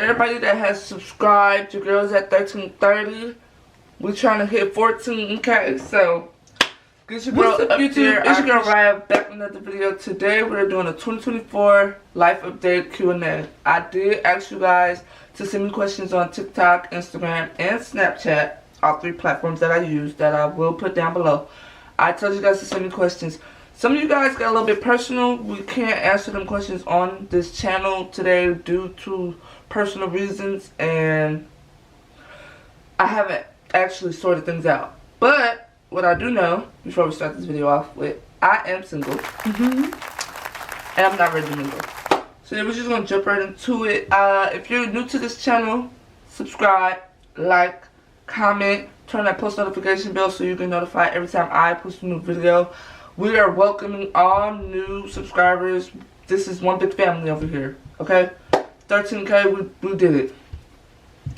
everybody that has subscribed. Your girl's at 1330. We're trying to hit 14K. So get your girl up YouTube. It's your girl Riah back with another video. Today we're doing a 2024 life update Q&A. I did ask you guys to send me questions on TikTok, Instagram, and Snapchat. All three platforms that I use that I will put down below. I told you guys to send me questions. Some of you guys got a little bit personal. We can't answer them questions on this channel today due to personal reasons, and I haven't actually sorted things out. But what I do know, before we start this video off with, I am single. And I'm not ready to mingle. So yeah, we're just gonna jump right into it. If you're new to this channel, subscribe, like, comment, turn that post notification bell so you get notified every time I post a new video. We are welcoming all new subscribers. This is one big family over here, okay? 13K, we did it.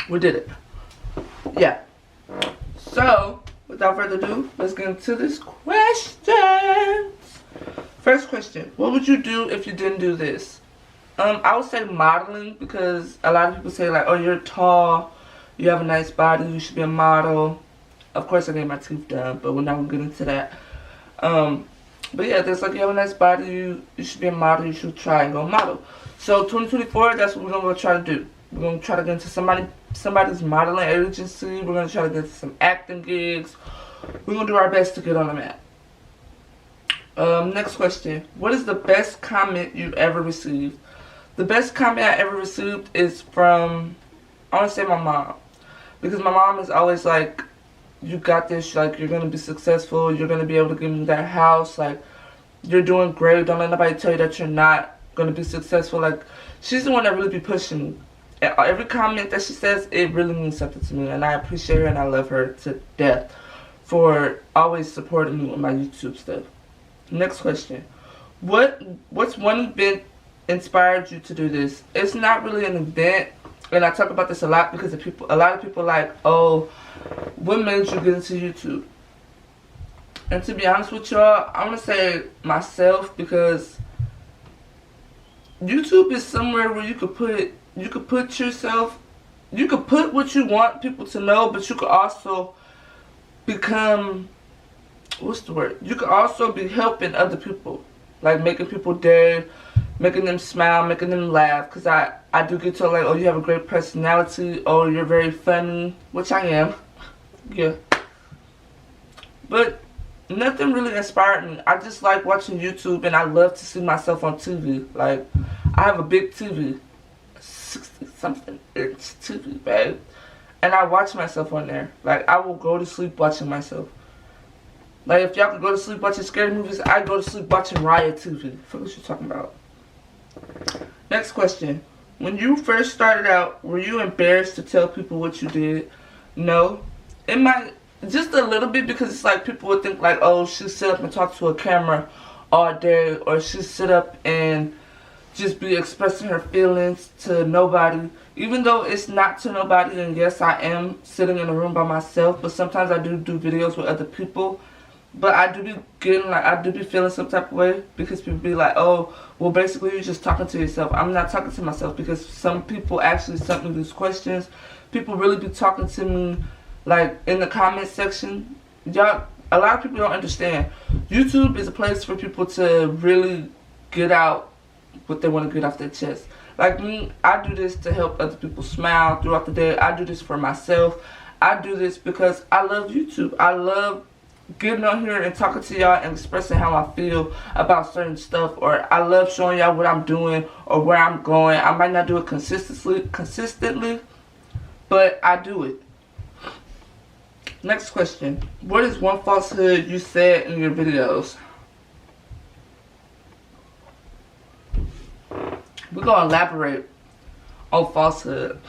We did it. Yeah. So, without further ado, let's get into this questions. First question, what would you do if you didn't do this? I would say modeling, because a lot of people say like, oh, you're tall, you have a nice body, you should be a model. Of course I need my teeth done, but we're not gonna get into that. But yeah, there's like, you have a nice body, you should be a model, you should try and go model. So 2024, that's what we're gonna try to do. We're gonna try to get into somebody's modeling agency. We're gonna try to get into some acting gigs. We're gonna do our best to get on the map. Next question, what is the best comment you've ever received? The best comment I ever received is from, I want to say my mom. Because my mom is always like, you got this, like, you're going to be successful, you're going to be able to give me that house, like, you're doing great, don't let nobody tell you that you're not going to be successful. Like, she's the one that really be pushing me. And every comment that she says, it really means something to me, and I appreciate her and I love her to death for always supporting me with my YouTube stuff. Next question, what's one event inspired you to do this? It's not really an event, and I talk about this a lot because a lot of people like, oh, what made you get into YouTube? And to be honest with y'all, I want to say myself, because YouTube is somewhere where you could put yourself, you could put what you want people to know, but you could also become, what's the word? You could also be helping other people, like making people day, making them smile, making them laugh. Because I do get told like, oh, you have a great personality, oh, you're very funny, which I am. Yeah. But nothing really inspired me. I just like watching YouTube, and I love to see myself on TV. Like, I have a big TV, 60-something inch TV, babe. And I watch myself on there. Like, I will go to sleep watching myself. Like, if y'all could go to sleep watching scary movies, I go to sleep watching Riah TV. Fuck what you talking about. Next question. When you first started out, were you embarrassed to tell people what you did? No. It might, just a little bit, because it's like people would think like, oh, she sit up and talk to a camera all day, or she sit up and just be expressing her feelings to nobody. Even though it's not to nobody, and yes, I am sitting in a room by myself, but sometimes I do videos with other people. But I do be getting like, I do be feeling some type of way, because people be like, oh, well, basically you're just talking to yourself. I'm not talking to myself, because some people actually sent me these questions. People really be talking to me like in the comment section. Y'all, a lot of people don't understand. YouTube is a place for people to really get out what they want to get off their chest. Like me, I do this to help other people smile throughout the day. I do this for myself. I do this because I love YouTube. I love getting on here and talking to y'all and expressing how I feel about certain stuff, or I love showing y'all what I'm doing or where I'm going. I might not do it consistently, but I do it. Next question, what is one falsehood you said in your videos? We're gonna elaborate on falsehood.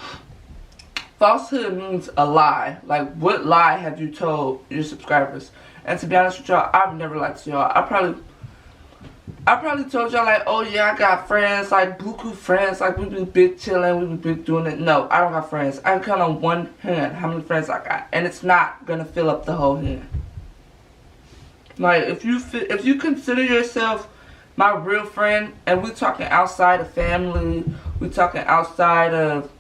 Falsehood means a lie. Like, what lie have you told your subscribers? And to be honest with y'all, I've never lied to y'all. I probably told y'all like, oh yeah, I got friends, like buku friends, like we be big chilling, we be big doing it. No, I don't have friends. I can count on one hand how many friends I got, and it's not gonna fill up the whole hand. Like, if you consider yourself my real friend, and we talking outside of family, we talking outside of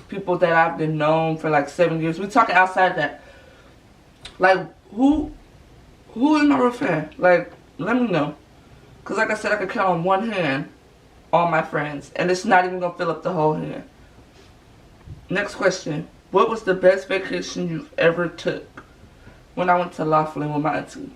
people that I've been known for like 7 years. We're talking outside of that. Like, who is my real fan? Like, let me know. Because like I said, I can count on one hand all my friends. And it's not even going to fill up the whole hand. Next question. What was the best vacation you've ever took? When I went to Laughlin with my auntie.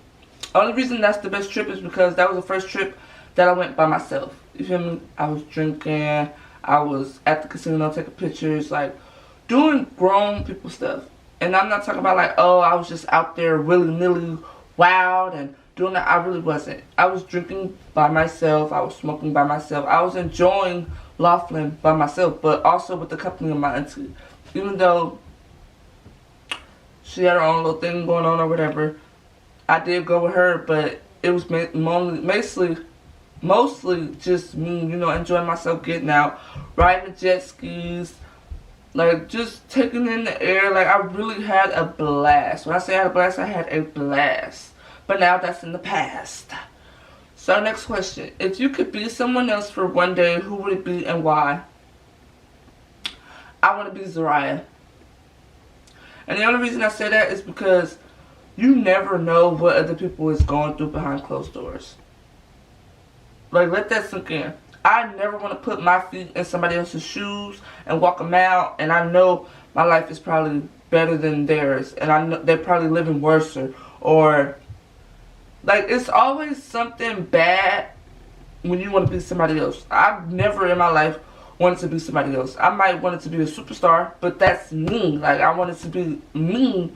Only reason that's the best trip is because that was the first trip that I went by myself. You feel me? I was drinking. I was at the casino taking pictures. Like, doing grown people stuff. And I'm not talking about like, oh, I was just out there willy-nilly wild and doing that. I really wasn't. I was drinking by myself. I was smoking by myself. I was enjoying Laughlin by myself, but also with the company of my auntie. Even though she had her own little thing going on or whatever, I did go with her, but it was mostly just me, you know, enjoying myself, getting out, riding the jet skis, like just taking in the air. Like, I really had a blast. When I say I had a blast, I had a blast. But now that's in the past. So next question. If you could be someone else for one day, who would it be and why? I want to be Riah. And the only reason I say that is because you never know what other people is going through behind closed doors. Like, let that sink in. I never want to put my feet in somebody else's shoes and walk them out. And I know my life is probably better than theirs. And I know they're probably living worse. Or like, it's always something bad when you want to be somebody else. I've never in my life wanted to be somebody else. I might want it to be a superstar, but that's me. Like, I wanted to be me,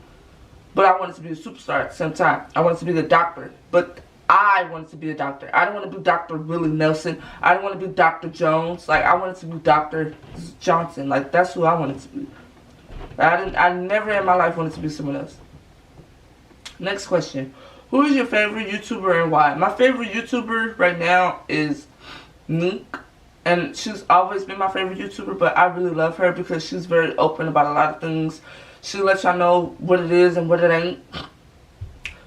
but I wanted to be a superstar at the same time. I wanted to be the doctor, but I wanted to be a doctor. I don't want to be Dr. Willie Nelson. I don't want to be Dr. Jones. Like, I wanted to be Dr. Johnson. Like, that's who I wanted to be. I never in my life wanted to be someone else. Next question. Who is your favorite YouTuber and why? My favorite YouTuber right now is Neek. And she's always been my favorite YouTuber, but I really love her because she's very open about a lot of things. She lets y'all know what it is and what it ain't.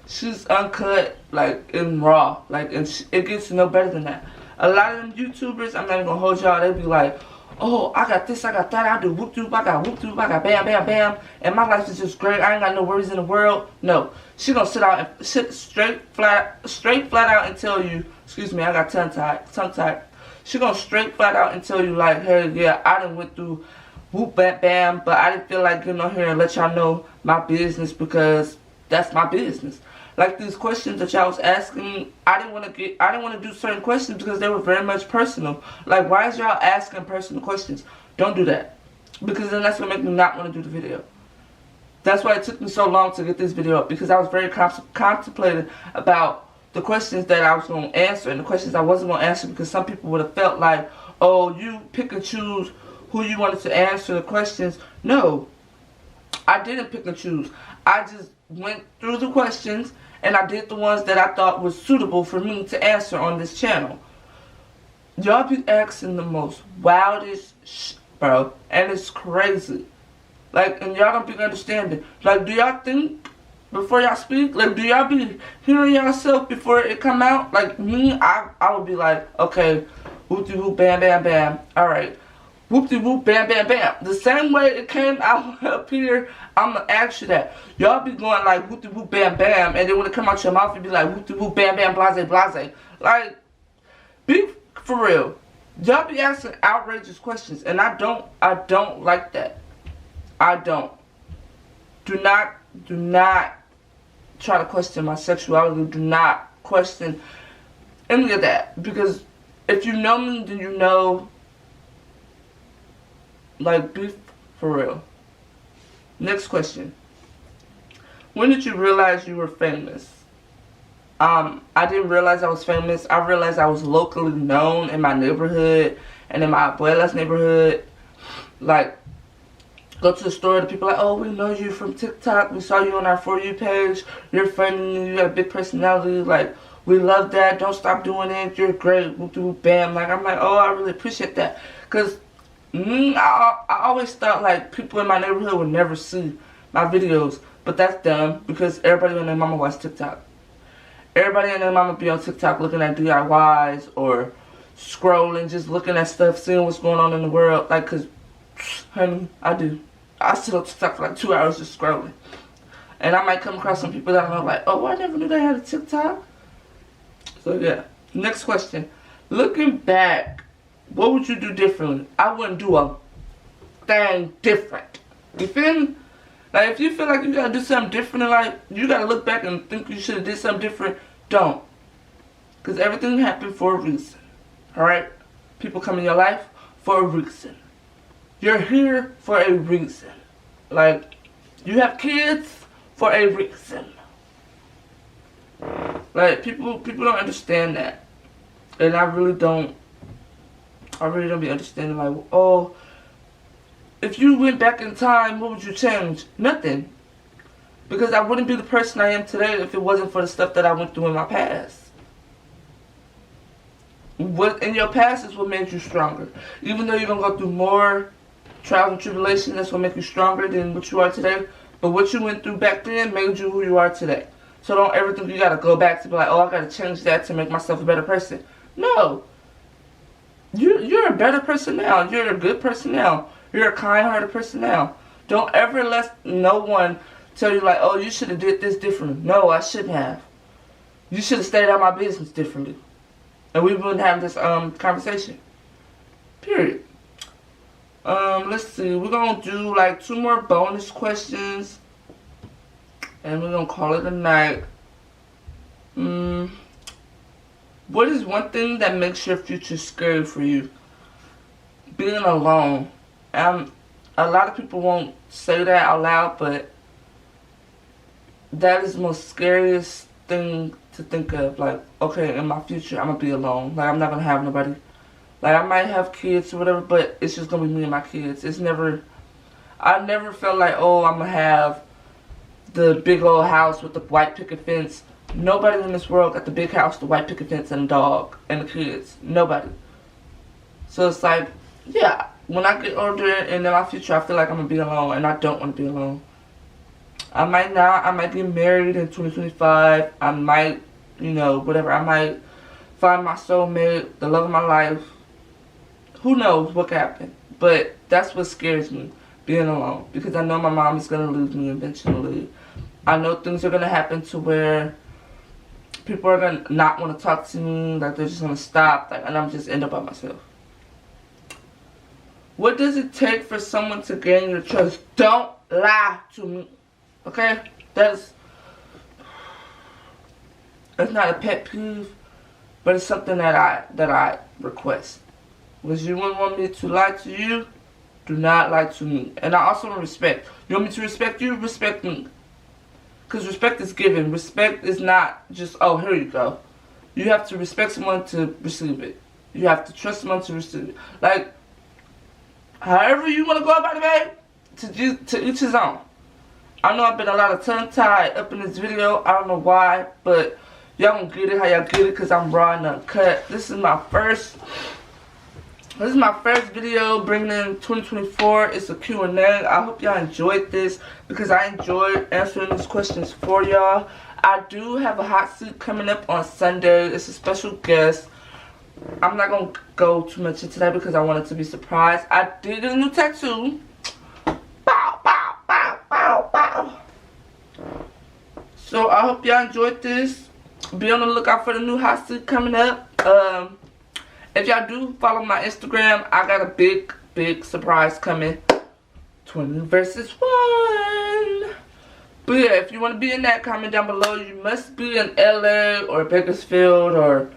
She's uncut, like, and raw. Like, and it gets no better than that. A lot of them YouTubers, I'm not even gonna hold y'all, they be like, oh, I got this, I got that, I do whoop-doop, I got whoop-doop, I got bam, bam, bam, and my life is just great, I ain't got no worries in the world. No, she gonna sit straight flat out and tell you, excuse me, I got tongue-tied. She gonna straight flat out and tell you, like, hey, yeah, I done went through whoop, bam, bam, but I didn't feel like getting on here and let y'all know my business because that's my business. Like, these questions that y'all was asking, I didn't want to do certain questions because they were very much personal. Like, why is y'all asking personal questions? Don't do that. Because then that's going to make me not want to do the video. That's why it took me so long to get this video up. Because I was very contemplating about the questions that I was going to answer and the questions I wasn't going to answer. Because some people would have felt like, oh, you pick and choose who you wanted to answer the questions. No, I didn't pick and choose. I just went through the questions and I did the ones that I thought was suitable for me to answer on this channel. Y'all be asking the most wildest shit, bro. And it's crazy. Like, and y'all don't be understanding. Like, do y'all think before y'all speak? Like, do y'all be hearing yourself before it come out? Like, me, I would be like, okay, whoop-de-whoop, bam, bam, bam. Alright. Whoop-de-whoop, bam, bam, bam. The same way it came out up here, I'm going to ask you that. Y'all be going like whoop-de-whoop, bam, bam. And then when it come out your mouth, you be like whoop-de-whoop, bam, bam, blase, blase. Like, be for real. Y'all be asking outrageous questions. And I don't like that. I don't. Do not try to question my sexuality. Do not question any of that. Because if you know me, then you know. Like, be for real. Next question. When did you realize you were famous? I didn't realize I was famous. I realized I was locally known in my neighborhood and in my abuela's neighborhood. Like, go to the store, the people are like, oh, we know you from TikTok. We saw you on our For You page. You're funny. You got a big personality. Like, we love that. Don't stop doing it. You're great. Bam. Like, I'm like, oh, I really appreciate that. Because me, I always thought like people in my neighborhood would never see my videos, but that's dumb because everybody and their mama watch TikTok. Everybody and their mama be on TikTok looking at DIYs or scrolling, just looking at stuff, seeing what's going on in the world. Like, cause Honey, I do. I sit on TikTok for like 2 hours just scrolling. And I might come across some people that I'm like, oh, I never knew they had a TikTok. So yeah. Next question. Looking back, what would you do differently? I wouldn't do a thing different. You feel me? Like, if you feel like you gotta do something different in life, you gotta look back and think you should have did something different. Don't. Because everything happened for a reason. Alright? People come in your life for a reason. You're here for a reason. Like, you have kids for a reason. Like, people don't understand that. And I really don't be understanding, like, oh, if you went back in time, what would you change? Nothing. Because I wouldn't be the person I am today if it wasn't for the stuff that I went through in my past. What in your past is what made you stronger. Even though you're going to go through more trials and tribulations, that's what make you stronger than what you are today. But what you went through back then made you who you are today. So don't ever think you got to go back to be like, oh, I got to change that to make myself a better person. No. You're a better person now. You're a good person now. You're a kind-hearted person now. Don't ever let no one tell you like, oh, you should have did this differently. No, I shouldn't have. You should have stayed out of my business differently. And we wouldn't have this conversation. Period. Let's see. We're going to do like 2 more bonus questions. And we're going to call it a night. What is one thing that makes your future scary for you? Being alone. A lot of people won't say that out loud, but that is the most scariest thing to think of. Like, okay, in my future, I'm going to be alone. Like, I'm not going to have nobody. Like, I might have kids or whatever, but it's just going to be me and my kids. I never felt like, oh, I'm going to have the big old house with the white picket fence. Nobody in this world got the big house, the white picket fence, and the dog, and the kids. Nobody. So it's like, yeah, when I get older and in my future, I feel like I'm going to be alone, and I don't want to be alone. I might not. I might get married in 2025. I might, whatever. I might find my soulmate, the love of my life. Who knows what could happen. But that's what scares me, being alone. Because I know my mom is going to lose me eventually. I know things are going to happen to where people are going to not want to talk to me. Like, they're just going to stop. Like, and I'm just end up by myself. What does it take for someone to gain your trust? Don't lie to me. Okay? That's not a pet peeve, but it's something that I request. Because you wouldn't want me to lie to you, do not lie to me. And I also want respect. You want me to respect you? Respect me. Because respect is given. Respect is not just, oh, here you go. You have to respect someone to receive it. You have to trust someone to receive it. Like, however you want to go about it, babe, to each his own. I know I've been a lot of tongue-tied up in this video. I don't know why, but y'all gonna get it how y'all get it because I'm raw and uncut. This is my first video bringing in 2024. It's a Q&A. I hope y'all enjoyed this because I enjoyed answering these questions for y'all. I do have a hot seat coming up on Sunday. It's a special guest. I'm not going to go too much into that because I want it to be surprised. I did get a new tattoo. Bow, bow, bow, bow, bow. So I hope y'all enjoyed this. Be on the lookout for the new hot seat coming up. If y'all do follow my Instagram, I got a big, big surprise coming. 20 versus 1. But yeah, if you want to be in that, comment down below. You must be in LA or Bakersfield or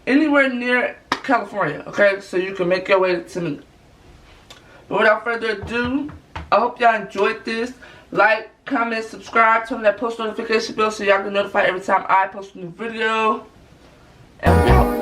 anywhere near California, okay? So you can make your way to me. But without further ado, I hope y'all enjoyed this. Like, comment, subscribe, turn on that post notification bell so y'all get notified every time I post a new video. And we out.